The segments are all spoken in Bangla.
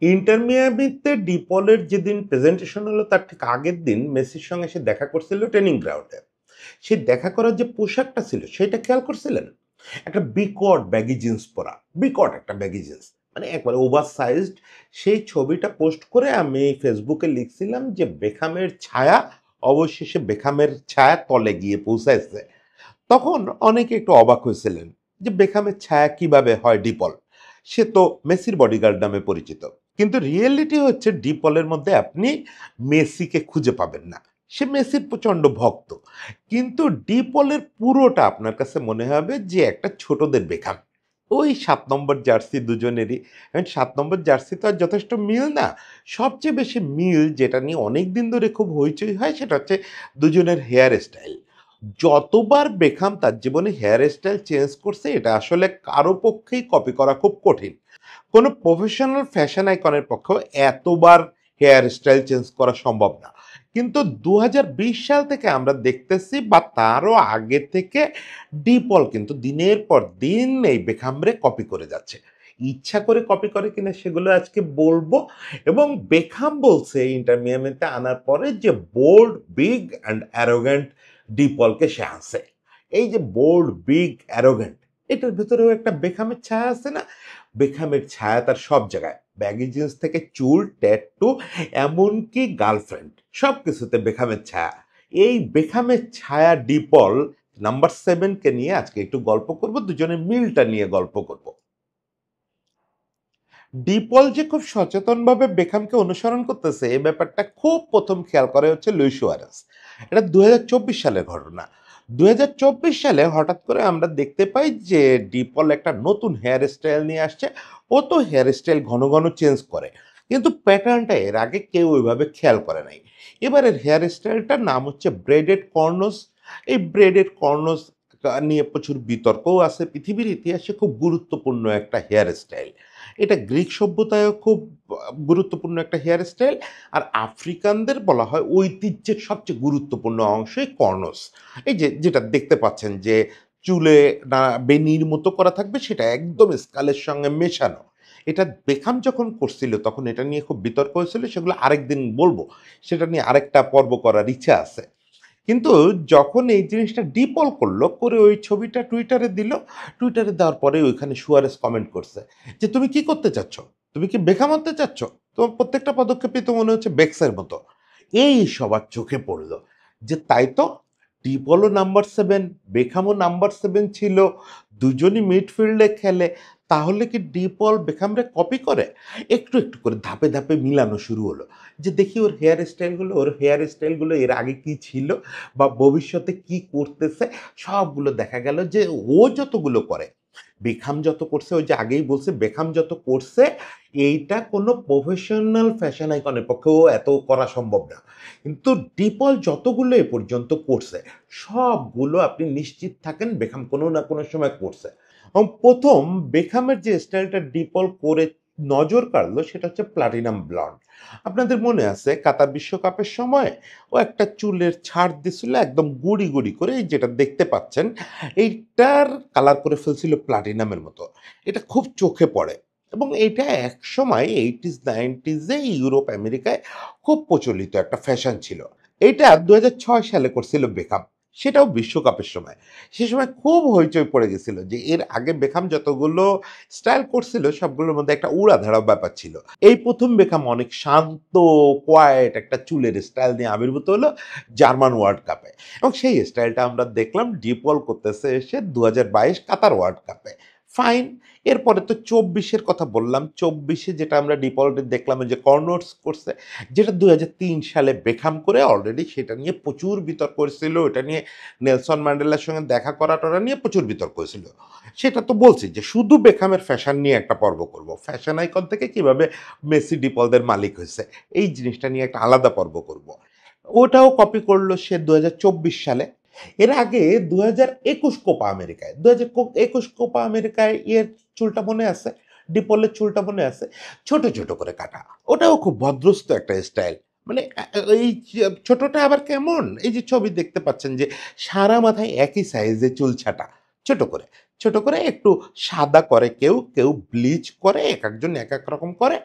ইন্টার মিয়ামিতে ডিপলের যেদিন প্রেজেন্টেশন হলো তার ঠিক আগের দিন মেসির সঙ্গে সে দেখা করছিল ট্রেনিং গ্রাউন্ডে। সে দেখা করার যে পোশাকটা ছিল সেটা খেয়াল করছিলেন? একটা বিকট ব্যাগি জিন্স পরা, বিকট একটা ব্যাগি জিন্স, মানে একবারে ওভার সাইজড। সেই ছবিটা পোস্ট করে আমি ফেসবুকে লিখছিলাম যে বেখামের ছায়া অবশেষে বেখামের ছায়া তলে গিয়ে পৌঁছাইছে। তখন অনেকে একটু অবাক হয়েছিলেন যে বেখামের ছায়া কিভাবে হয় ডিপল, সে তো মেসির বডিগার্ড নামে পরিচিত। কিন্তু রিয়েলিটি হচ্ছে ডিপলের মধ্যে আপনি মেসিকে খুঁজে পাবেন না। সে মেসির প্রচণ্ড ভক্ত, কিন্তু ডিপলের পুরোটা আপনার কাছে মনে হবে যে একটা ছোটদের বেখাম। ওই 7 নম্বর জার্সি দুজনেরই। এখন 7 নম্বর জার্সি তো আর যথেষ্ট মিল না। সবচেয়ে বেশি মিল যেটা নিয়ে অনেক দিন ধরে খুব হইচই হয় সেটা হচ্ছে দুজনের হেয়ার স্টাইল। যতবার বেখাম তার জীবনে হেয়ার স্টাইল চেঞ্জ করছে এটা আসলে কারো পক্ষেই কপি করা খুব কঠিন। কোনো প্রফেশনাল ফ্যাশন আইকনের পক্ষেও এতবার হেয়ার স্টাইল চেঞ্জ করা সম্ভব না। কিন্তু 2020 সাল থেকে আমরা দেখতেছি বা তারও আগে থেকে ডিপল কিন্তু দিনের পর দিন এই বেখামরে কপি করে যাচ্ছে। ইচ্ছা করে কপি করে কিনা সেগুলো আজকে বলবো। এবং বেখাম বলছে ইন্টার মিয়ামিতে আনার পরে যে বোল্ড, বিগ অ্যান্ড অ্যারোগ্যান্ট ডিপলকে সে আনছে। এই যে বোল্ড, বিগ, অ্যারোগ্যান্ট, এটার ভেতরেও একটা বেখামের ছায়া আছে না? বেখামের ছায়া তার সব জায়গায়, ব্যাগি জিন্স থেকে চুল, ট্যাটু, এমনকি গার্লফ্রেন্ড, সব কিছুতে বেখামের ছায়া। এই বেখামের ছায়া ডিপল নাম্বার 7কে নিয়ে আজকে একটু গল্প করব, দুজনের মিলটা নিয়ে গল্প করব। ডিপল যে খুব সচেতনভাবে বেখামকে অনুসরণ করতেছে এই ব্যাপারটা খুব প্রথম খেয়াল করে হচ্ছে লুইস সুয়ারেজ। এটা 2024 সালের ঘটনা। 2024 সালে হঠাৎ করে আমরা দেখতে পাই যে ডিপল একটা নতুন হেয়ার স্টাইল নিয়ে আসছে। ও তো হেয়ার স্টাইল ঘন ঘন চেঞ্জ করে, কিন্তু প্যাটার্নটা এর আগে কেউ ওইভাবে খেয়াল করে নাই। এবারের হেয়ার স্টাইলটার নাম হচ্ছে ব্রেডেড কর্নস। এই ব্রেডেড কর্নস নিয়ে প্রচুর বিতর্কও আছে। পৃথিবীর ইতিহাসে খুব গুরুত্বপূর্ণ একটা হেয়ার স্টাইল। এটা গ্রিক সভ্যতায়ও খুব গুরুত্বপূর্ণ একটা হেয়ার স্টাইল। আর আফ্রিকানদের বলা হয় ঐতিহ্যের সবচেয়ে গুরুত্বপূর্ণ অংশই কর্নস। এই যে যেটা দেখতে পাচ্ছেন যে চুলে না বেনির মতো করা থাকবে, সেটা একদম স্কালের সঙ্গে মেশানো। এটা বেখাম যখন করছিল তখন এটা নিয়ে খুব বিতর্ক হয়েছিল, সেগুলো আরেকদিন বলবো। সেটা নিয়ে আরেকটা পর্ব করার ইচ্ছা আছে। কিন্তু যখন এই জিনিসটা ডিপল করলো, করে ওই ছবিটা টুইটারে দিল। টুইটারে দেওয়ার পরে ওইখানে সুয়ারেস কমেন্ট করছে যে তুমি কি করতে চাচ্ছ, তুমি কি বেখাম হতে চাচ্ছ? তোমার প্রত্যেকটা পদক্ষেপই তো মনে হচ্ছে বেক্সের মতো। এই সবার চোখে পড়লো যে তাই তো, ডিপলও নাম্বার 7, বেখামও নাম্বার 7 ছিল, দুজনই মিডফিল্ডে খেলে। তাহলে কি ডিপল বেখামরে কপি করে? একটু একটু করে ধাপে ধাপে মিলানো শুরু হলো, যে দেখি ওর হেয়ার স্টাইলগুলো এর আগে কি ছিল বা ভবিষ্যতে কি করতেছে। সবগুলো দেখা গেল যে ও যতগুলো করে, বেখাম যত করছে, ওই যে আগেই বলছে বেখাম যত করছে, এইটা কোনো প্রফেশনাল ফ্যাশন আইকনের পক্ষেও এত করা সম্ভব না। কিন্তু ডিপল যতগুলো এ পর্যন্ত করছে সবগুলো আপনি নিশ্চিত থাকেন বেখাম কোনো না কোনো সময় করছে। এবং প্রথম বেখামের যে স্টাইলটা ডিপল করে নজর কাড়লো সেটা হচ্ছে প্লাটিনাম ব্লন্ড। আপনাদের মনে আছে কাতার বিশ্বকাপের সময় ও একটা চুলের ছাড় দিছিল একদম গুড়ি গুড়ি করে, এই যেটা দেখতে পাচ্ছেন এইটার কালার করে ফেলছিল প্লাটিনামের মতো। এটা খুব চোখে পড়ে। এবং এটা একসময় 80s 90s ইউরোপ আমেরিকায় খুব প্রচলিত একটা ফ্যাশন ছিল। এটা 2006 সালে করছিল বেকআপ, সেটাও বিশ্বকাপের সময়। সে সময় খুব হইচই পড়ে গেছিল যে এর আগে বেখাম যতগুলো স্টাইল করছিল সবগুলোর মধ্যে একটা উড়াধরা ব্যাপার ছিল। এই প্রথম বেখাম অনেক শান্ত, কোয়াইট একটা চুলের স্টাইল নিয়ে আবির্ভূত হলো জার্মান ওয়ার্ল্ড কাপে। এবং সেই স্টাইলটা আমরা দেখলাম ডিপল করতেছে এসে 2022 কাতার ওয়ার্ল্ড কাপে। ফাইন। এরপরে তো 24-এর কথা বললাম। 24-এ যেটা আমরা ডিপলটে দেখলাম ওই যে কর্নর্স করছে, যেটা 2003 সালে বেখাম করে অলরেডি সেটা নিয়ে প্রচুর বিতর্ক হয়েছিল। এটা নিয়ে নেলসন ম্যান্ডেলার সঙ্গে দেখা করা টরা নিয়ে প্রচুর বিতর্ক হয়েছিল। সেটা তো বলছি যে শুধু বেখামের ফ্যাশন নিয়ে একটা পর্ব করব, ফ্যাশন আইকন থেকে কিভাবে মেসি ডিপলদের মালিক হয়েছে এই জিনিসটা নিয়ে একটা আলাদা পর্ব করব। ওটাও কপি করলো সে 2024 সালে। এর আগে 2021 কোপা আমেরিকায়, 2021 কোপা আমেরিকায় এর চুলটা মনে আছে? ডিপলের চুলটা মনে আছে? ছোট ছোট করে কাটা। ওটাও খুব ভদ্রস্ত একটা স্টাইল। মানে এই ছোটটা আবার কেমন, এই যে ছবি দেখতে পাচ্ছেন যে সারা মাথায় একই সাইজে চুল ছাটা, ছোট করে। ছোট করে একটু সাদা করে কেউ, কেউ ব্লিচ করে, একেকজন একেক রকম করে।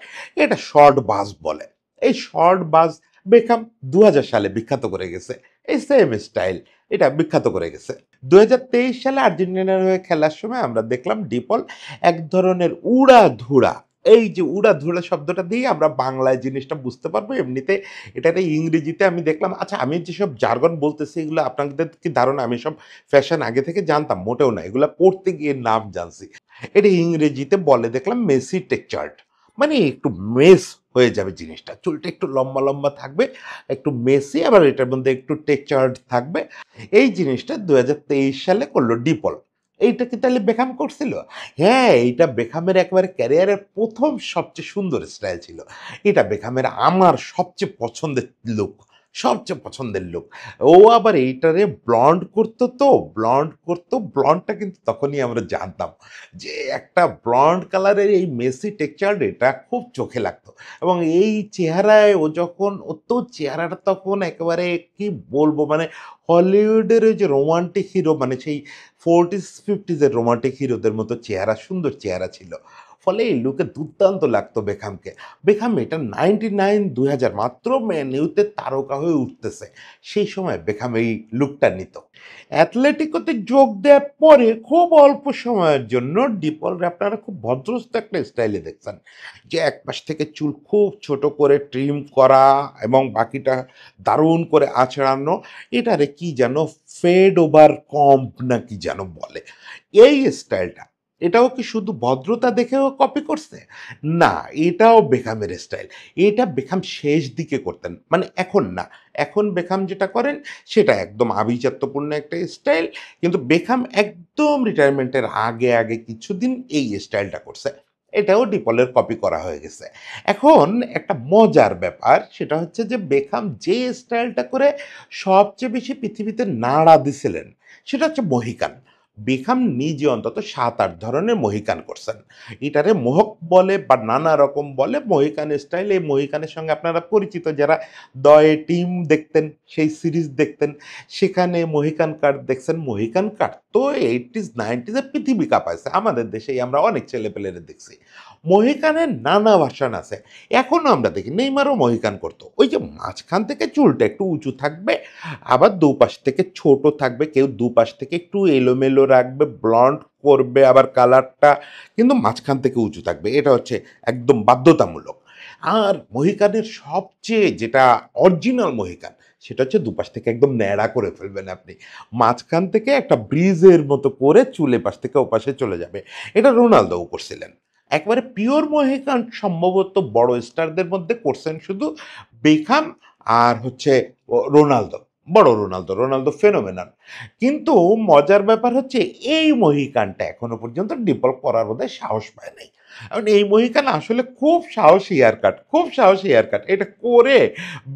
এটা শর্ট বাজ বলে। এই শর্ট বাজ বেকহাম ২০০০ সালে বিখ্যাত করে গেছে। এই সেম স্টাইল এটা বিখ্যাত করে গেছে। ২০২৩ সালে আর্জেন্টিনার হয়ে খেলার সময় আমরা দেখলাম ডিপল এক ধরনের উড়াধুরা, এই যে উড়াধুরা শব্দটা দিয়ে আমরা বাংলায় জিনিসটা বুঝতে পারবো। এমনিতে এটাতে ইংরেজিতে আমি দেখলাম, আচ্ছা আমি যেসব জার্গন বলতেছি এগুলো আপনাদের কি ধারণা আমি সব ফ্যাশন আগে থেকে জানতাম? মোটেও না। এগুলা পড়তে গিয়ে নাম জানছি। এটা ইংরেজিতে বলে দেখলাম মেসি টেকচার্ড। মানে একটু মেস হয়ে যাবে জিনিসটা। চুলটা একটু লম্বা, লম্বা থাকবে, একটু মেসি, আবার এটার মধ্যে একটু টেকচার্ড থাকবে। এই জিনিসটা ২০২৩ সালে করলো ডিপল। এইটা কি তাহলে বেকহাম করছিল? হ্যাঁ, এইটা বেকহামের একেবারে ক্যারিয়ারের ১ম সবচেয়ে সুন্দর স্টাইল ছিল। এটা বেকহামের আমার সবচেয়ে পছন্দের লুক, সবচেয়ে পছন্দের লুক। ও আবার এইটারে ব্লন্ড করতো তো, ব্লন্ড করতো। ব্লন্ডটা কিন্তু তখনই আমরা জানতাম যে একটা ব্লন্ড কালারের এই মেসি টেক্সচার এটা খুব চোখে লাগতো। এবং এই চেহারায় ও যখন ওর তো চেহারাটা তখন একেবারে কি বলবো মানে হলিউডের ওই যে রোমান্টিক হিরো মানে সেই 40s 50s এর রোমান্টিক হিরোদের মতো চেহারা, সুন্দর চেহারা ছিল। ফলে এই লুকে দুর্দান্ত লাগতো বেকহামকে। বেকহাম এটা 99 ২০০০ মাত্র ম্যান ইউতে তারকা হয়ে উঠতেছে। সেই সময় বেকহাম এই লুকটা নিত। অ্যাথলেটিকোতে যোগ দেওয়ার পরে খুব অল্প সময়ের জন্য ডিপলরে আপনারা খুব ভদ্রস্থ একটা স্টাইলে দেখছেন। যে একপাশ থেকে চুল খুব ছোট করে ট্রিম করা এবং বাকিটা দারুণ করে আঁচড়ানো। এটারে কি যেন ফেড ওভার কম্প না কি যেন বলে। এই স্টাইলটা, এটাও কি শুধু ভদ্রতা দেখেও কপি করছে? না, এটাও বেকহামের স্টাইল। এটা বেকহাম শেষ দিকে করতেন। মানে এখন না। এখন বেকহাম যেটা করেন সেটা একদম আভিজাত্যপূর্ণ একটা স্টাইল। কিন্তু বেকহাম একদম রিটায়ারমেন্টের আগে, আগে কিছুদিন এই স্টাইলটা করছে। এটাও ডিপলের কপি করা হয়ে গেছে। এখন একটা মজার ব্যাপার সেটা হচ্ছে যে বেকহাম যে স্টাইলটা করে সবচেয়ে বেশি পৃথিবীতে নাড়া দিছিলেন সেটা হচ্ছে মহিকান। বেকহাম নিজে অন্তত ৭-৮ ধরনের মহিকান করছেন। এটারে মোহক বলে বা নানা রকম বলে। মহিকান স্টাইল, এই মহিকানের সঙ্গে আপনারা পরিচিত যারা দ্য এ টিম দেখতেন, সেই সিরিজ দেখতেন, সেখানে মহিকান কাট দেখছেন। মহিকান কাট তো 80s 90s এ পৃথিবী কাঁপাইছে। আমাদের দেশেই আমরা অনেক ছেলেপেলেরে দেখছি। মহিকানের নানা ভার্সন আছে। এখনো আমরা দেখি নেইমারও মহিকান করতো। ওই যে মাঝখান থেকে চুলটা একটু উঁচু থাকবে, আবার দুপাশ থেকে ছোট থাকবে, কেউ দুপাশ থেকে একটু এলোমেলো রাখবে, ব্লন্ড করবে, আবার কালারটা কিন্তু মাঝখান থেকে উঁচু থাকবে। এটা হচ্ছে একদম বাধ্যতামূলক। আর মহিকানের সবচেয়ে যেটা অরিজিনাল মহিকান সেটা হচ্ছে দুপাশ থেকে একদম ন্যাড়া করে ফেলবেন আপনি। মাঝখান থেকে একটা ব্রিজের মতো করে চুল এপাশ থেকে ওপাশে চলে যাবে। এটা রোনালদোও করছিলেন। একেবারে পিওর মহিকান সম্ভবত বড় স্টারদের মধ্যে করছেন শুধু বেকহাম আর হচ্ছে রোনালদো। বড় রোনালদো, রোনালদো ফেনোমেনন। কিন্তু মজার ব্যাপার হচ্ছে এই মহিকানটা এখনো পর্যন্ত ডিপল করার বোধহয় সাহস পায় নাই। কারণ এই মহিকান আসলে খুব সাহসী হেয়ার কাট, খুব সাহসী হেয়ার কাট। এটা করে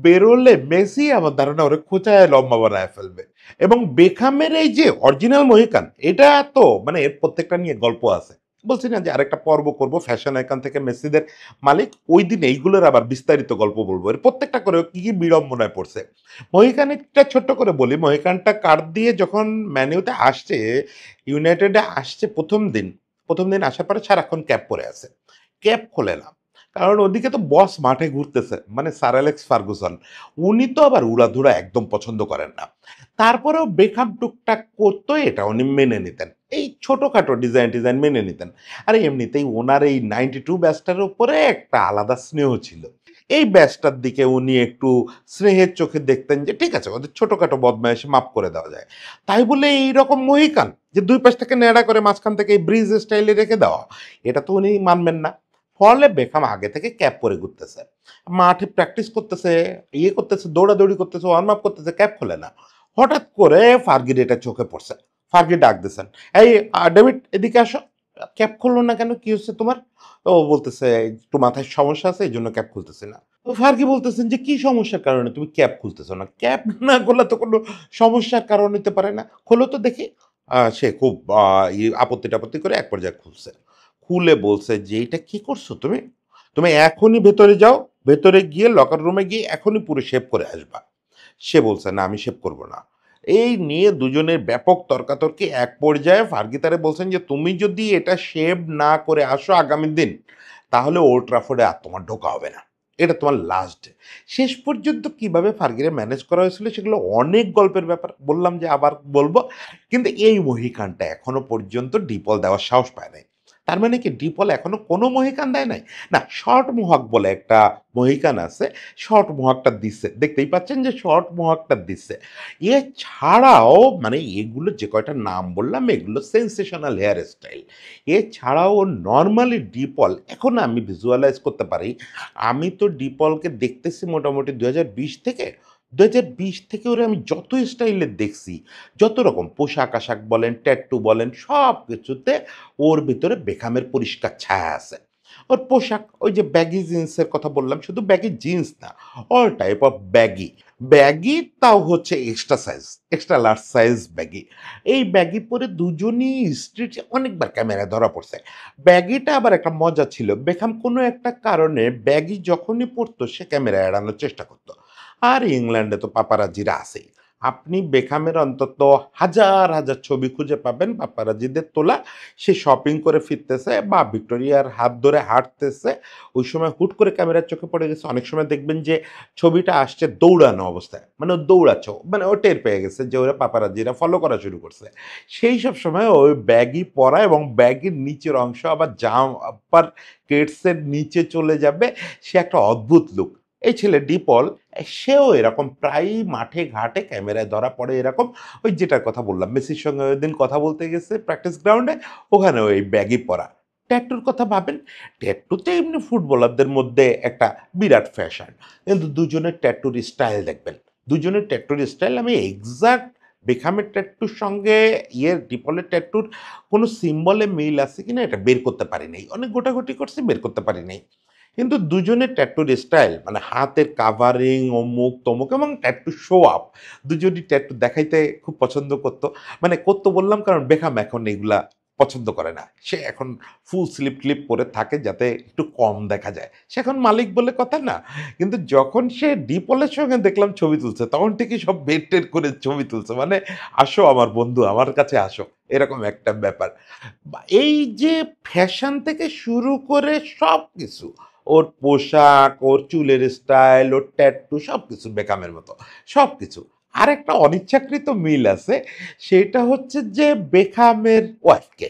বেরোলে মেসি আমার ধারণা ওরে খোঁচায় লম্বা বানায় ফেলবে। এবং বেকহামের এই যে অরিজিনাল মহিকান এটা তো মানে এর প্রত্যেকটা নিয়ে গল্প আছে। বলছি না যে আরেকটা পর্ব করব ফ্যাশন আইকন থেকে মেসিদের মালিক, ওই দিন এইগুলোর আবার বিস্তারিত গল্প বলবো। এর প্রত্যেকটা করে কি কি বিড়ম্বনায় পড়ছে। মহিকানটা ছোট্ট করে বলি, মহিকানটা কার্ড দিয়ে যখন ম্যানিউতে আসছে, ইউনাইটেডে আসছে প্রথম দিন আসার পরে সারাক্ষণ ক্যাপ পরে আছে। ক্যাপ খোলে না। কারণ ওদিকে তো বস মাঠে ঘুরতেছে মানে স্যার অ্যালেক্স ফার্গুসন। উনি তো আবার উড়াধুরা একদম পছন্দ করেন না। তারপরেও বেকহাম টুকটাক করতো, এটা উনি মেনে নিতেন। এই ছোটখাটো ডিজাইন মেনে নিতেন। আর এমনিতেই ওনার এই 92 ব্যাচটার উপরে একটা আলাদা স্নেহ ছিল। এই ব্যাচটার দিকে উনি একটু স্নেহের চোখে দেখতেন যে ঠিক আছে ওদের ছোটখাটো বদমায়েশি মাফ করে দেওয়া যায়। তাই বলে এইরকম মহিকান যে দুই পাশ থেকে ন্যাড়া করে মাঝখান থেকে এই ব্রিজ স্টাইলে রেখে দেওয়া, এটা তো উনি মানবেন না। ফলে বেকহাম আগে থেকে ক্যাপ পরে ঘুরতেছে, মাঠে প্র্যাকটিস করতেছে, করতেছে, দৌড়াদৌড়ি করতেছে, ওয়ার্ম আপ করতেছে, ক্যাপ খোলে না। হঠাৎ করে ফার্গির এটা চোখে পড়ছে। ফার্গি ডাক দিয়েছেন, এই ডেভিড এদিকে আসো। ক্যাপ খুললো না কেন, কি হচ্ছে তোমার? ও বলতেছে একটু মাথায় সমস্যা আছে এই জন্য ক্যাপ খুলতেছি না। তো ফার্গি বলতেছেন যে কি সমস্যার কারণে তুমি ক্যাপ খুলতেছো না? ক্যাপ না খোলা তো কোনো সমস্যার কারণ হতে পারে না, খোলো তো দেখি। সে খুব আপত্তি টাপত্তি করে এক পর্যায়ে খুলছে। খুলে বলছে যে এটা কি করছো তুমি? তুমি এখনই ভেতরে যাও, ভেতরে গিয়ে লকার রুমে গিয়ে এখনই পুরো শেভ করে আসবা। সে বলছে না আমি শেভ করব না। এই নিয়ে দুজনের ব্যাপক তর্কাতর্কি, এক পর্যায়ে ফার্গি তারে বলছেন যে তুমি যদি এটা শেভ না করে আসো আগামী দিন, তাহলে ওল্ড ট্রাফোর্ডে আর তোমার ঢোকা হবে না, এটা তোমার লাস্ট ডে। শেষ পর্যন্ত কিভাবে ফার্গিরে ম্যানেজ করা হয়েছিল সেগুলো অনেক গল্পের ব্যাপার, বললাম যে আবার বলবো। কিন্তু এই মহিকানটা এখনো পর্যন্ত ডিপল দেওয়ার সাহস পায় নাই। তার মানে কি ডিপল এখনো কোনো মহিকান দেয় নাই? না, শর্ট মোহাক বলে একটা মহিকান আছে, শর্ট মোহাকটা দিচ্ছে, দেখতেই পাচ্ছেন যে শর্ট মোহাকটা দিচ্ছে। এছাড়াও মানে এগুলো যে কয়টা নাম বললাম এগুলো সেন্সেশনাল হেয়ার স্টাইল। এছাড়াও নর্মালি ডিপল এখন আমি ভিজুয়ালাইজ করতে পারি, আমি তো ডিপলকে দেখতেছি মোটামুটি 2020 থেকে, 2020 থেকে ওরা আমি যত স্টাইলের দেখছি, যত রকম পোশাক আশাক বলেন, ট্যাটু বলেন, সব কিছুতে ওর ভিতরে বেখামের পরিষ্কার ছায়া আছে। ওর পোশাক ওই যে ব্যাগি জিন্সের কথা বললাম, শুধু ব্যাগি জিন্স না, all type of baggy. Baggy তাও হচ্ছে extra size, extra large size baggy. এই ব্যাগি পরে দুজনই স্ট্রিটে অনেকবার ক্যামেরায় ধরা পড়ছে। ব্যাগিটা আবার একটা মজা ছিল, বেখাম কোনো একটা কারণে ব্যাগি যখনই পড়তো সে ক্যামেরা এড়ানোর চেষ্টা করতো। আর ইংল্যান্ডে তো পাপারাজিরা আছেই, আপনি বেখামের অন্তত হাজার হাজার ছবি খুঁজে পাবেন পাপারাজিদের তোলা। সে শপিং করে ফিরতেছে বা ভিক্টোরিয়ার হাত ধরে হাঁটতেছে, ওই সময় হুট করে ক্যামেরার চোখে পড়ে গেছে। অনেক সময় দেখবেন যে ছবিটা আসছে দৌড়ানো অবস্থায়, মানে ও দৌড়াচ্ছে, মানে ও টের পেয়ে গেছে যে ওরা পাপারাজিরা ফলো করা শুরু করছে। সেই সব সময় ওই ব্যাগই পরা এবং ব্যাগের নিচের অংশ আবার জাম আপার কেটসের নিচে চলে যাবে, সে একটা অদ্ভুত লুক। এই ছেলে ডিপল, সেও এরকম প্রায়ই মাঠে ঘাটে ক্যামেরায় ধরা পড়ে এরকম। ওই যেটার কথা বললাম, মেসির সঙ্গে ওই দিন কথা বলতে গেছে প্র্যাকটিস গ্রাউন্ডে, ওখানে ওই ব্যাগই পরা। ট্যাটুর কথা ভাবেন, ট্যাটুতে এমনি ফুটবলারদের মধ্যে একটা বিরাট ফ্যাশন, কিন্তু দুজনের ট্যাটুর স্টাইল দেখবেন, দুজনের ট্যাটুর স্টাইল আমি এক্সাক্ট বেখামের ট্যাটুর সঙ্গে ডিপলের ট্যাটুর কোনো সিম্বলে মিল আছে কিনা এটা বের করতে পারি নাই, অনেক গোটাগুটি করছি বের করতে পারি নাই। কিন্তু দুজনের ট্যাটুর স্টাইল মানে হাতের কাভারিং অমুক তমুক এবং ট্যাটু শো আপ, দুজনই ট্যাটু দেখাইতে খুব পছন্দ করতো। মানে করতো বললাম কারণ বেখাম এখন এগুলা পছন্দ করে না, সে এখন ফুল স্লিপ ক্লিপ পরে থাকে যাতে একটু কম দেখা যায়, সে এখন মালিক বলে কথা না। কিন্তু যখন সে ডিপলের সঙ্গে দেখলাম ছবি তুলছে তখন থেকেই সব বের টের করে ছবি তুলছে, মানে আসো আমার বন্ধু আমার কাছে আসো, এরকম একটা ব্যাপার। এই যে ফ্যাশন থেকে শুরু করে সব কিছু, ওর পোশাক, ওর চুলের স্টাইল, ওর ট্যাটু সব কিছু বেকামের মতো, সব কিছু। আরেকটা অনিচ্ছাকৃত মিল আছে, সেটা হচ্ছে যে বেখামের ওয়াইফকে,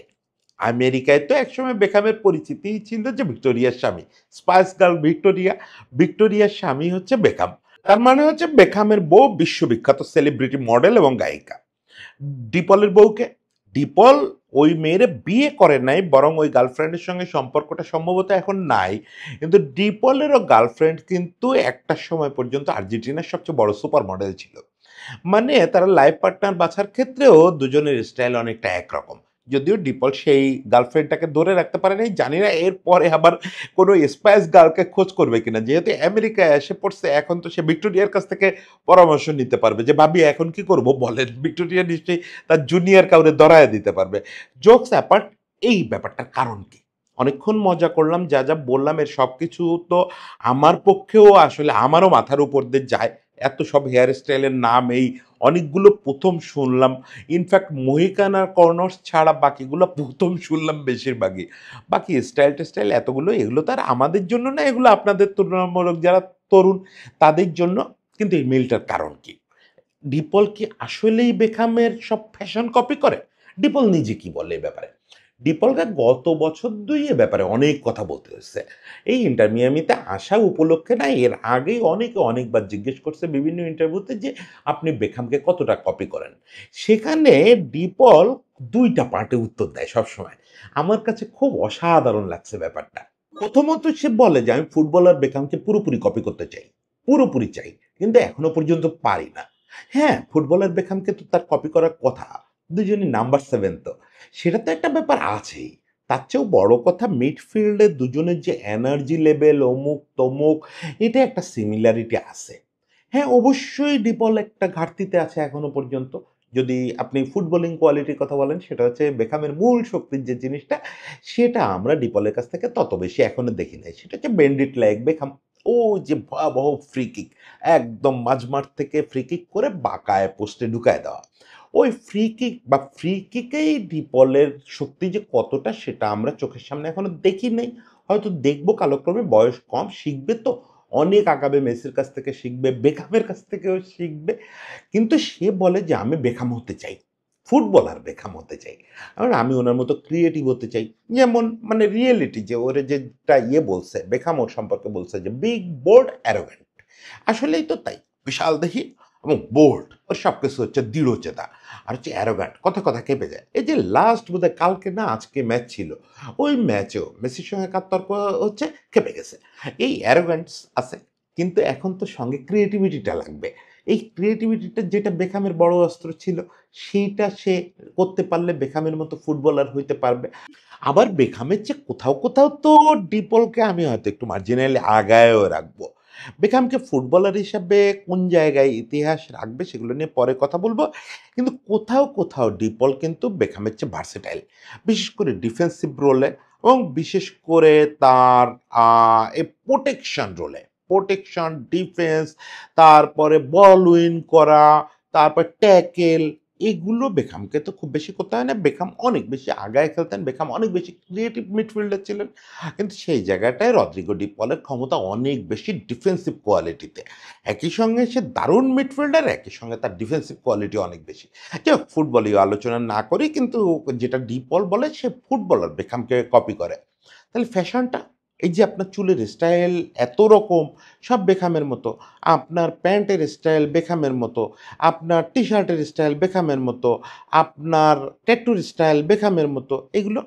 আমেরিকায় তো একসময় বেখামের পরিচিতি ছিল যে ভিক্টোরিয়ার স্বামী, স্পাইস গার্ল ভিক্টোরিয়া, ভিক্টোরিয়ার স্বামী হচ্ছে বেখাম। তার মানে হচ্ছে বেখামের বউ বিশ্ববিখ্যাত সেলিব্রিটি মডেল এবং গায়িকা। ডিপলের বউকে, ডিপল ওই মেয়েরে বিয়ে করে নাই, বরং ওই গার্লফ্রেন্ডের সঙ্গে সম্পর্কটা সম্ভবত এখন নাই। কিন্তু ডিপলেরও গার্লফ্রেন্ড কিন্তু একটা সময় পর্যন্ত আর্জেন্টিনার সবচেয়ে বড় সুপার মডেল ছিল। মানে তারা লাইফ পার্টনার বাছার ক্ষেত্রেও দুজনের স্টাইল অনেকটা একরকম। যদিও ডিপল সেই গার্লফ্রেন্ডটাকে ধরে রাখতে পারে নাই, জানি না এরপরে আবার কোনো স্পাইস গার্লকে খোঁজ করবে কিনা, যেহেতু আমেরিকায় এসে পড়ছে এখন তো সে ভিক্টোরিয়ার কাছ থেকে পরামর্শ নিতে পারবে যে ভাবি এখন কি করব বলেন, ভিক্টোরিয়া নিশ্চয়ই তার জুনিয়র কাউরে ধরায় দিতে পারবে। জোকস অ্যাপার্ট, এই ব্যাপারটার কারণ কি? অনেকক্ষণ মজা করলাম, যা যা বললাম এর সব কিছু তো আমার পক্ষেও আসলে আমারও মাথার উপর দিয়ে যায়। এত সব হেয়ার স্টাইলের নাম এই অনেকগুলো প্রথম শুনলাম, ইনফ্যাক্ট মহিকান আর কর্নর্স ছাড়া বাকিগুলো প্রথম শুনলাম বেশিরভাগই। বাকি স্টাইল টেস্টাইল এতগুলো, এগুলো তো আর আমাদের জন্য না, এগুলো আপনাদের তুলনামূলক যারা তরুণ তাদের জন্য। কিন্তু এই মিলটার কারণ কি? ডিপল কি আসলেই বেখামের সব ফ্যাশন কপি করে? ডিপল নিজে কি বলে এ ব্যাপারে? ডিপলকে গত বছর দুই এ ব্যাপারে অনেক কথা বলতে হয়েছে। এই ইন্টার মিয়ামিতে আসা উপলক্ষে না, এর আগেই অনেকে অনেকবার জিজ্ঞেস করছে বিভিন্ন ইন্টারভিউতে যে আপনি বেখামকে কতটা কপি করেন। সেখানে ডিপল দুইটা পার্টে উত্তর দেয় সবসময়। আমার কাছে খুব অসাধারণ লাগছে ব্যাপারটা। প্রথমত সে বলে যে আমি ফুটবলার বেখামকে পুরোপুরি কপি করতে চাই, পুরোপুরি চাই, কিন্তু এখনো পর্যন্ত পারি না। হ্যাঁ, ফুটবলার বেখামকে তো তার কপি করার কথা, দুজনই নাম্বার 7 তো, সেটা তো একটা ব্যাপার আছেই। তার চেয়েও বড় কথা মিডফিল্ডে দুজনের যে এনার্জি লেভেল অমুক তমুক, এটা একটা সিমিলারিটি আছে। হ্যাঁ, অবশ্যই ডিপল একটা ঘাটতিতে আছে এখনো পর্যন্ত। যদি আপনি ফুটবলিং কোয়ালিটির কথা বলেন সেটা হচ্ছে বেখামের মূল শক্তির যে জিনিসটা, সেটা আমরা ডিপলের কাছ থেকে তত বেশি এখনো দেখি নাই। সেটা হচ্ছে বেন্ডিট লেগ বেখাম। ও যে ভয়াবহ ফ্রি কিক, একদম মাঝমাঠ থেকে ফ্রি কিক করে বাঁকায় পোস্টে ঢুকায় দেওয়া। ওই ফ্রি কিক বা ফ্রি কিকেই ডিপলের শক্তি যে কতটা সেটা আমরা চোখের সামনে এখনো দেখি নাই। হয়তো দেখবো কালক্রমে, বয়স কম, শিখবে তো, অনেক আগাবে, মেসির কাছ থেকে শিখবে, বেকহামের কাছ থেকেও শিখবে। কিন্তু সে বলে যে আমি বেকহাম হতে চাই, ফুটবলার বেকহাম হতে চাই, কারণ আমি ওনার মতো ক্রিয়েটিভ হতে চাই। যেমন মানে রিয়েলিটি যে ওরে যেটা বলছে বেকহাম ওর সম্পর্কে বলছে যে বিগ বোল্ড অ্যারোগেন্ট, আসলেই তো তাই, বিশাল দেহি এবং বোল্ড, ওর সব কিছু হচ্ছে দৃঢ়চেতা, আর হচ্ছে অ্যারোগ্যান্ট, কথা কথা কেঁপে যায়। এই যে লাস্ট বোধহয় কালকে না আজকে ম্যাচ ছিল, ওই ম্যাচেও মেসির সঙ্গে কার তর্ক হচ্ছে, খেপে গেছে। এই অ্যারোগ্যান্টস আছে, কিন্তু এখন তো সঙ্গে ক্রিয়েটিভিটিটা লাগবে। এই ক্রিয়েটিভিটিটা যেটা বেকহামের বড় অস্ত্র ছিল, সেইটা সে করতে পারলে বেকহামের মতো ফুটবলার হইতে পারবে। আবার বেকহামের চেয়ে কোথাও কোথাও তো ডিপলকে আমি হয়তো একটু মার্জিনালি আগায়ও রাখবো। বেকহামকে ফুটবলার হিসাবে কোন জায়গায় ইতিহাস রাখবে সেগুলো নিয়ে পরে কথা বলবো, কিন্তু কোথাও কোথাও ডিপল কিন্তু বেকহামের চেয়ে ভার্সেটাইল, বিশেষ করে ডিফেন্সিভ রোলে, এবং বিশেষ করে তার এ প্রোটেকশন রোলে, প্রোটেকশন, ডিফেন্স, তারপরে বল উইন করা, তারপর ট্যাকেল, এগুলো বেকহামকে তো খুব বেশি করতে হয় না। বেকহাম অনেক বেশি আগায় খেলতেন, বেকহাম অনেক বেশি ক্রিয়েটিভ মিডফিল্ডার ছিলেন, কিন্তু সেই জায়গাটায় রদ্রিগো ডি পলের ক্ষমতা অনেক বেশি ডিফেন্সিভ কোয়ালিটিতে। একই সঙ্গে সে দারুণ মিডফিল্ডার, একই সঙ্গে তার ডিফেন্সিভ কোয়ালিটি অনেক বেশি। যাই হোক, ফুটবলীয় আলোচনা না করি, কিন্তু যেটা ডি পল বলে সে ফুটবলার বেকহামকে কপি করে। তাহলে ফ্যাশনটা, এই যে আপনার চুলের স্টাইল এত রকম, সব বেকহামের মতো, আপনার প্যান্টের স্টাইল বেকহামের মতো, আপনার টি শার্টের স্টাইল বেকহামের মতো, আপনার ট্যাটুর স্টাইল বেকহামের মতো, এগুলো।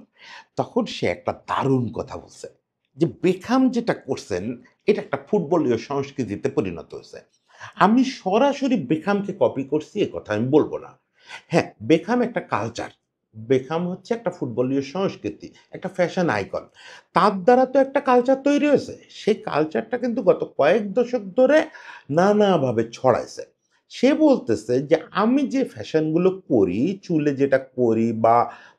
তখন সে একটা দারুণ কথা বলছে যে বেকহাম যেটা করছেন এটা একটা ফুটবলীয় সংস্কৃতিতে পরিণত হয়েছে। আমি সরাসরি বেকহামকে কপি করছি এ কথা আমি বলবো না। হ্যাঁ, বেকহাম একটা কালচার, বেকহাম হচ্ছে একটা ফুটবলীয় সংস্কৃতি, একটা ফ্যাশন আইকন, তার দ্বারা তো একটা কালচার তৈরি হয়েছে। সেই কালচারটা কিন্তু গত কয়েক দশক ধরে নানাভাবে ছড়াইছে। সে বলতেছে যে আমি যে ফ্যাশনগুলো করি, চুলে যেটা করি বা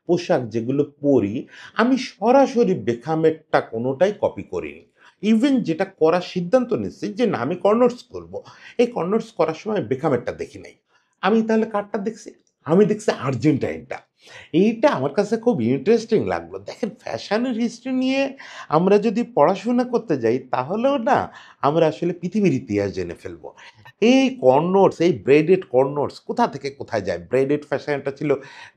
পোশাক যেগুলো পরি, আমি সরাসরি বেকহামেরটা কোনোটাই কপি করিনি। ইভেন যেটা করার সিদ্ধান্ত নিচ্ছি যে না আমি কর্নার্স করব, এই কর্নার্স করার সময় বেকহামেরটা দেখি নাই। আমি তাহলে কারটা দেখছি? আমি দেখছি আর্জেন্টাইনটা। এইটা আমার কাছে খুব ইন্টারেস্টিং লাগলো। দেখেন, ফ্যাশনের হিস্ট্রি নিয়ে আমরা যদি পড়াশোনা করতে যাই তাহলেও না আমরা আসলে পৃথিবীর ইতিহাস জেনে ফেলবো। এই কর্নর্স, এই ব্রেডেড কর্নর্স কোথা থেকে কোথায় যায়? ব্রেডেড ফ্যাশনটা ছিল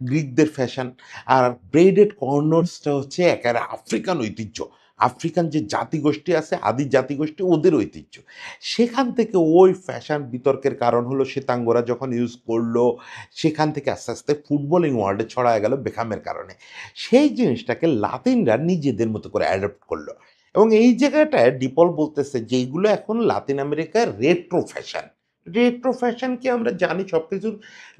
গ্রিকদের ফ্যাশন, আর ব্রেডেড কর্নর্সটা হচ্ছে একেবারে আফ্রিকান ঐতিহ্য। আফ্রিকান যে জাতিগোষ্ঠী আছে, আদি জাতিগোষ্ঠী, ওদের ঐতিহ্য। সেখান থেকে ওই ফ্যাশন বিতর্কের কারণ হলো শ্বেতাঙ্গরা যখন ইউজ করলো, সেখান থেকে আস্তে আস্তে ফুটবলিং ওয়ার্ল্ডে ছড়ায় গেল বেকহামের কারণে। সেই জিনিসটাকে লাতিনরা নিজেদের মতো করে অ্যাডপ্ট করলো, এবং এই জায়গাটায় ডিপল বলতেছে যে এইগুলো এখন লাতিন আমেরিকার রেট্রো ফ্যাশন। রেট্রো ফ্যাশন কি আমরা জানি সব কিছুর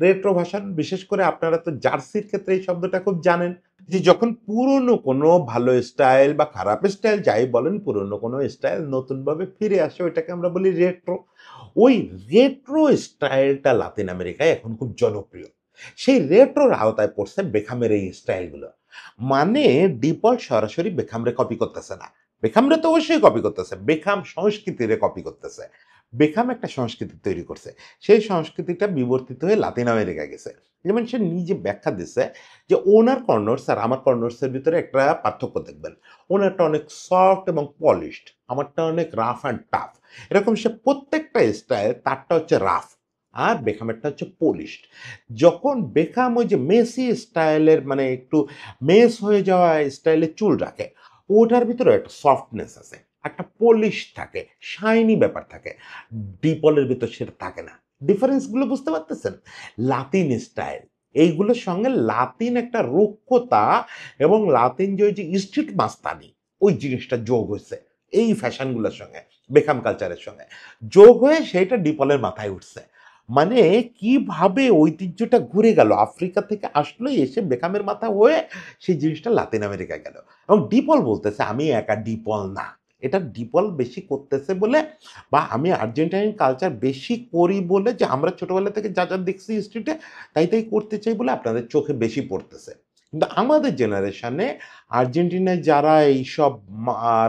রেট্রো ফ্যাশন, বিশেষ করে আপনারা তো জার্সির ক্ষেত্রে এই শব্দটা খুব জানেন, যে যখন পুরনো কোনো ভালো স্টাইল বা খারাপ স্টাইল যাই বলেন, পুরনো কোনো স্টাইল নতুনভাবে ফিরে আসে, ওইটাকে আমরা বলি রেট্রো। ওই রেট্রো স্টাইলটা লাতিন আমেরিকায় এখন খুব জনপ্রিয়। সেই রেট্রোর আওতায় পড়ছে বেকহামের এই স্টাইলগুলো। মানে ডিপল সরাসরি বেকহামরে কপি করতেছে না, বেকহামরে তো অবশ্যই কপি করতেছে, বেকহাম সংস্কৃতিরে কপি করতেছে। বেকহাম একটা সংস্কৃতি তৈরি করছে, সেই সংস্কৃতিটা বিবর্তিত হয়ে লাতিন আমেরিকা গেছে। যেমন সে নিজে ব্যাখ্যা দিচ্ছে যে ওনার কর্নার্স আর আমার কর্নার্সের ভিতরে একটা পার্থক্য দেখবেন, ওনারটা অনেক সফট এবং পলিশড, আমারটা অনেক রাফ অ্যান্ড টাফ। এরকম সে প্রত্যেকটা স্টাইল, তারটা হচ্ছে রাফ আর বেকহামেরটা হচ্ছে পলিশড। যখন বেকহাম ওই যে মেসি স্টাইলের মানে একটু মেস হয়ে যাওয়া স্টাইলে চুল রাখে, ওটার ভিতরে একটা সফটনেস আছে, একটা পলিশ থাকে, শাইনি ব্যাপার থাকে। ডিপলের ভিতর সেটা থাকে না। ডিফারেন্সগুলো বুঝতে পারতেছেন? লাতিন স্টাইল, এইগুলোর সঙ্গে লাতিন একটা রুক্ষতা এবং লাতিন যে ওই যে স্ট্রিট মাস্তানি, ওই জিনিসটা যোগ হয়েছে এই ফ্যাশনগুলোর সঙ্গে, বেকহাম কালচারের সঙ্গে যোগ হয়ে সেইটা ডিপলের মাথায় উঠছে। মানে কিভাবে ঐতিহ্যটা ঘুরে গেল, আফ্রিকা থেকে আসলো, এসে বেকহামের মাথা হয়ে সেই জিনিসটা লাতিন আমেরিকা গেল। এবং ডিপল বলতেছে আমি একা ডিপল না, এটা ডিপল বেশি করতেছে বলে, বা আমি আর্জেন্টাইন কালচার বেশি করি বলে, যে আমরা ছোটবেলা থেকে যা যা দেখছি স্ট্রিটে তাই তাই করতে চাই বলে আপনাদের চোখে বেশি পড়তেছে। কিন্তু আমাদের জেনারেশনে আর্জেন্টিনায় যারা এইসব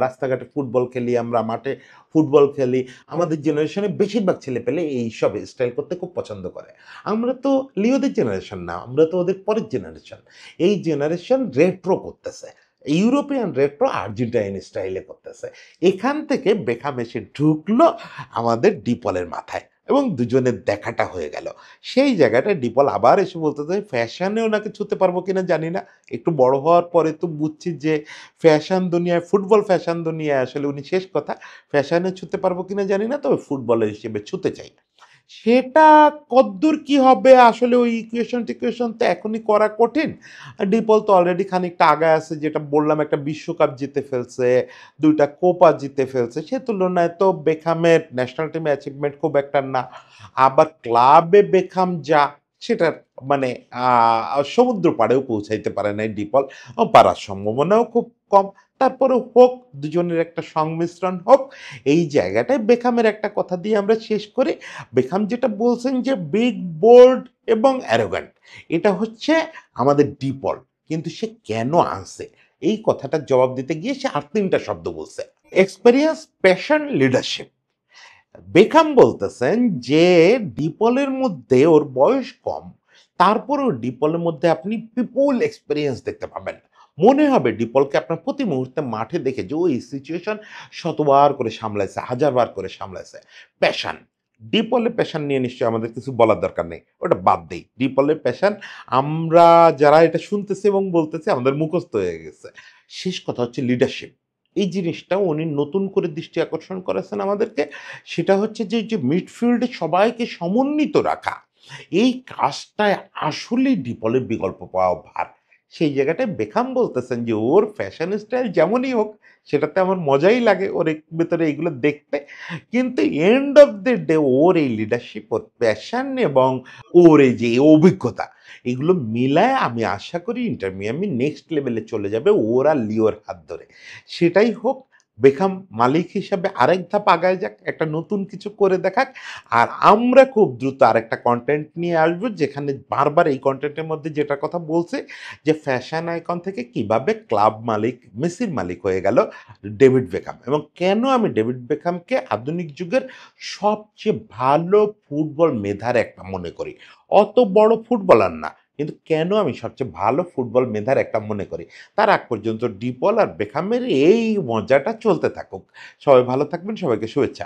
রাস্তাঘাটে ফুটবল খেলি, আমরা মাঠে ফুটবল খেলি, আমাদের জেনারেশনে বেশিরভাগ ছেলেপেলে এইসব স্টাইল করতে খুব পছন্দ করে। আমরা তো লিওদের জেনারেশন না, আমরা তো ওদের পরের জেনারেশন। এই জেনারেশন রেট্রো করতেছে, ইউরোপিয়ান রেট্রো আর্জেন্টাইন স্টাইলে করতেছে। এখান থেকে বেখাম এসে ঢুকলো আমাদের ডিপলের মাথায় এবং দুজনের দেখাটা হয়ে গেল। সেই জায়গাটায় ডিপল আবার এসে বলতেছে ফ্যাশনে ওনাকে ছুঁতে পারবো কিনা জানি না। একটু বড় হওয়ার পরে তো বুঝছি যে ফ্যাশন দুনিয়ায়, ফুটবল ফ্যাশন দুনিয়ায় আসলে উনি শেষ কথা। ফ্যাশনে ছুঁতে পারবো কিনা জানি না, তবে ফুটবলার হিসেবে ছুঁতে চাই। সেটা কদ্দূর কি হবে আসলে ওই ইকুয়েশন টিকুয়েশন তো এখনই করা কঠিন। ডিপল তো অলরেডি খানিকটা আগায় আছে, যেটা বললাম একটা বিশ্বকাপ জিতে ফেলছে, ২টা কোপা জিতে ফেলছে। সে তুলনায় তো বেখামের ন্যাশনাল টিমে অ্যাচিভমেন্ট খুব একটা না। আবার ক্লাবে বেখাম যা, সেটার মানে সমুদ্র পাড়েও পৌঁছাইতে পারে নাই ডিপল। পারার সম্ভাবনাও খুব কম। তারপরে হোক, দুজনের একটা সংমিশ্রণ হোক। এই জায়গাটায় বেখামের একটা কথা দিয়ে আমরা শেষ করি। বেখাম যেটা বলছেন যে বিগ, বোল্ড এবং অ্যারোগ্যান্ট, এটা হচ্ছে আমাদের ডিপল। কিন্তু সে কেন আনছে এই কথাটার জবাব দিতে গিয়ে সে আর ৩টা শব্দ বলছে: এক্সপেরিয়েন্স, প্যাশন, লিডারশিপ। বেখাম বলতেছেন যে ডিপলের মধ্যে ওর বয়স কম, তারপরেও ডিপলের মধ্যে আপনি পিপুল এক্সপেরিয়েন্স দেখতে পাবেন। মনে হবে ডিপলকে আপনার প্রতি মুহূর্তে মাঠে দেখে যে ওই সিচুয়েশন শতবার করে সামলাইছে, হাজারবার করে সামলাইছে। প্যাশন, ডিপলের প্যাশন নিয়ে নিশ্চয়ই আমাদের কিছু বলার দরকার নেই, ওটা বাদ দেই। ডিপলের প্যাশন আমরা যারা এটা শুনতেছি এবং বলতেছি আমাদের মুখস্থ হয়ে গেছে। শেষ কথা হচ্ছে লিডারশিপ। এই জিনিসটা উনি নতুন করে দৃষ্টি আকর্ষণ করেছেন আমাদেরকে। সেটা হচ্ছে যে যে মিডফিল্ডে সবাইকে সমন্বিত রাখা, এই কাজটায় আসলেই ডিপলের বিকল্প পাওয়া ভার। সেই জায়গাটায় বেখাম বলতেছেন যে ওর ফ্যাশন স্টাইল যেমনই হোক, সেটাতে আমার মজাই লাগে ওর ভেতরে এইগুলো দেখতে। কিন্তু এন্ড অফ দ্য ডে ওর এই লিডারশিপ, ওর প্যাশন এবং ওর এই যে অভিজ্ঞতা, এগুলো মিলায় আমি আশা করি ইন্টার মিয়ামি নেক্সট লেভেলে চলে যাবে ওর আর লিওর হাত ধরে। সেটাই হোক। বেখাম মালিক হিসাবে আরেক ধাপ আগায় যাক, একটা নতুন কিছু করে দেখাক। আর আমরা খুব দ্রুত আরেকটা কন্টেন্ট নিয়ে আসবো, যেখানে বারবার এই কন্টেন্টের মধ্যে যেটা কথা বলছে যে ফ্যাশন আইকন থেকে কিভাবে ক্লাব মালিক, মেসির মালিক হয়ে গেল ডেভিড বেখাম, এবং কেন আমি ডেভিড বেখামকে আধুনিক যুগের সবচেয়ে ভালো ফুটবল মেধার একটা মনে করি। অত বড় ফুটবলার না, কিন্তু কেন আমি সবচেয়ে ভালো ফুটবল মেধার একটা মনে করি। তার আগ পর্যন্ত ডিপল আর বেখামের এই মজাটা চলতে থাকুক। সবাই ভালো থাকবেন, সবাইকে শুভেচ্ছা।